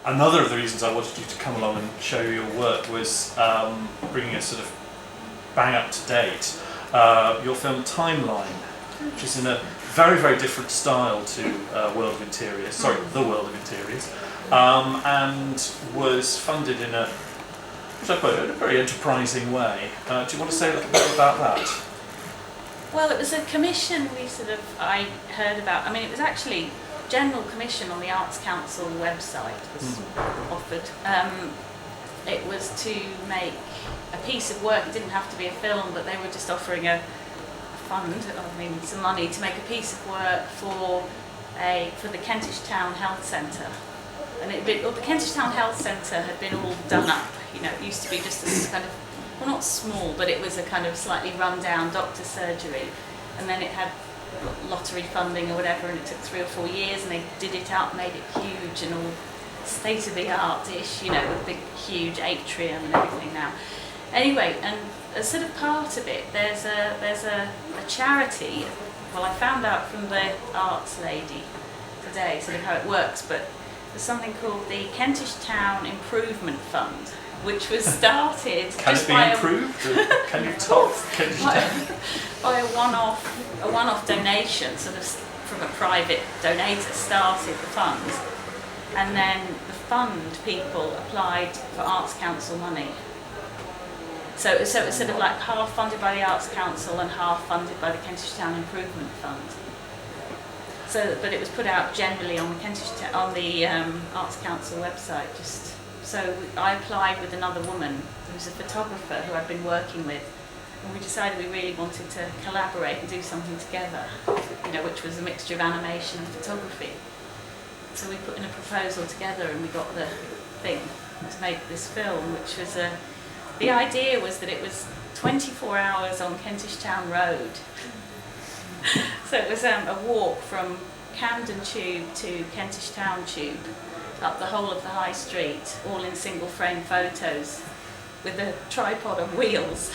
another of the reasons I wanted you to come along and show your work was bringing us sort of bang up to date your film Timeline, which is in a very, very different style to World of Interiors, sorry, The World of Interiors, and was funded in a, which I put in a very enterprising way. Do you want to say a little bit about that? Well, it was a commission I heard about. I mean, it was actually general commission on the Arts Council website was offered. It was to make a piece of work. It didn't have to be a film, but they were just offering a fund, some money to make a piece of work for the Kentish Town Health Centre. And the Kentish Town Health Centre had been all done up. You know, it used to be just this kind of, well, not small, but it was a kind of slightly run-down doctor's surgery. And then it had lottery funding or whatever, and it took 3 or 4 years, and they did it up, made it huge and all state-of-the-art-ish, you know, with big, huge atrium and everything now. Anyway, and as sort of part of it, there's a charity. Well, I found out from the arts lady today sort of how it works, but there's something called the Kentish Town Improvement Fund, which was started Can just it be by improved? Can you top Kentish Town? By a one-off donation, sort of from a private donator, started the fund, and then the fund people applied for Arts Council money. So it was sort of like half funded by the Arts Council and half funded by the Kentish Town Improvement Fund. So, but it was put out generally on the Arts Council website. So I applied with another woman who was a photographer who I'd been working with, and we decided we really wanted to collaborate and do something together, you know, which was a mixture of animation and photography. So we put in a proposal together, and we got the thing to make this film, which was the idea was that it was 24 hours on Kentish Town Road. So it was a walk from Camden Tube to Kentish Town Tube, up the whole of the high street, all in single frame photos, with a tripod on wheels.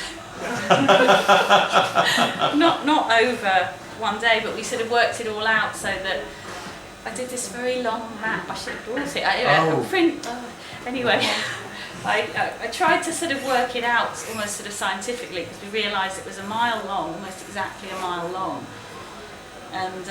not over one day, but we sort of worked it all out so that I did this very long map. I should have brought it. Anyway, I tried to sort of work it out almost sort of scientifically, because we realised it was a mile long, almost exactly a mile long, and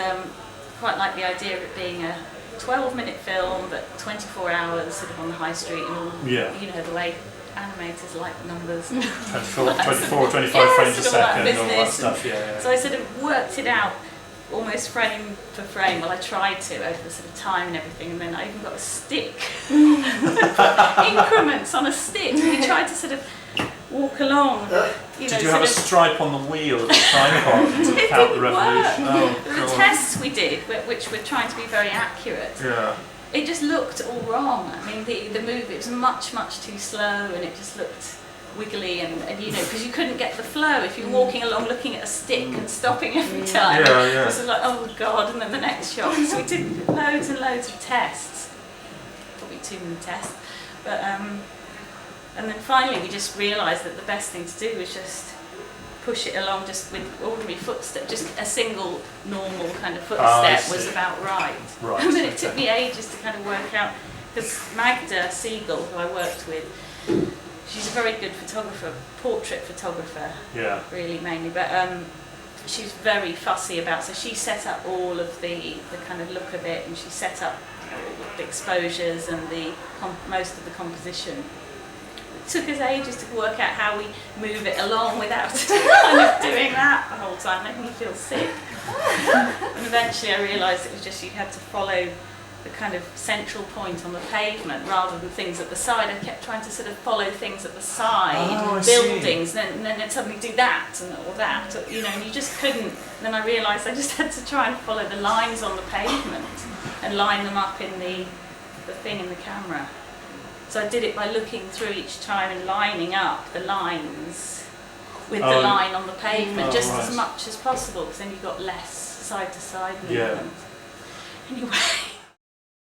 quite like the idea of it being a 12-minute film, but 24 hours sort of on the high street, and all, you know, the way animators like numbers. 24 or 25 frames a second, and all that stuff, yeah. So I sort of worked it out almost frame for frame. Well, I tried to over the sort of time and everything, and then I even got a stick. Increments on a stick. We tried to sort of walk along. Did you have a stripe on the wheel of the tripod to count the revolution? The tests we did, which were trying to be very accurate, it just looked all wrong. I mean, the movie, it was much, much too slow, and it just looked wiggly, and you know, because you couldn't get the flow if you're walking along looking at a stick and stopping every time. It was like, oh God, and then the next shot. So we did loads and loads of tests, probably too many tests, but and then finally we just realised that the best thing to do was just push it along just with ordinary footsteps, just a single normal kind of footstep was about right. And then it took me ages to kind of work out, because Magda Segal, who I worked with, she's a very good photographer, portrait photographer, really mainly, but she's very fussy about, so she set up all of the kind of look of it, and she set up the exposures and most of the composition. It took us ages to work out how we move it along without kind of doing that the whole time, making me feel sick. And eventually I realised it was just you had to follow the kind of central point on the pavement rather than things at the side. I kept trying to sort of follow things at the side, buildings, and then I'd suddenly do that or that, you know, and you just couldn't. And then I realised I just had to try and follow the lines on the pavement and line them up in the thing in the camera. So I did it by looking through each time and lining up the lines with the line on the pavement as much as possible, because then you got less side to side movement. Anyway.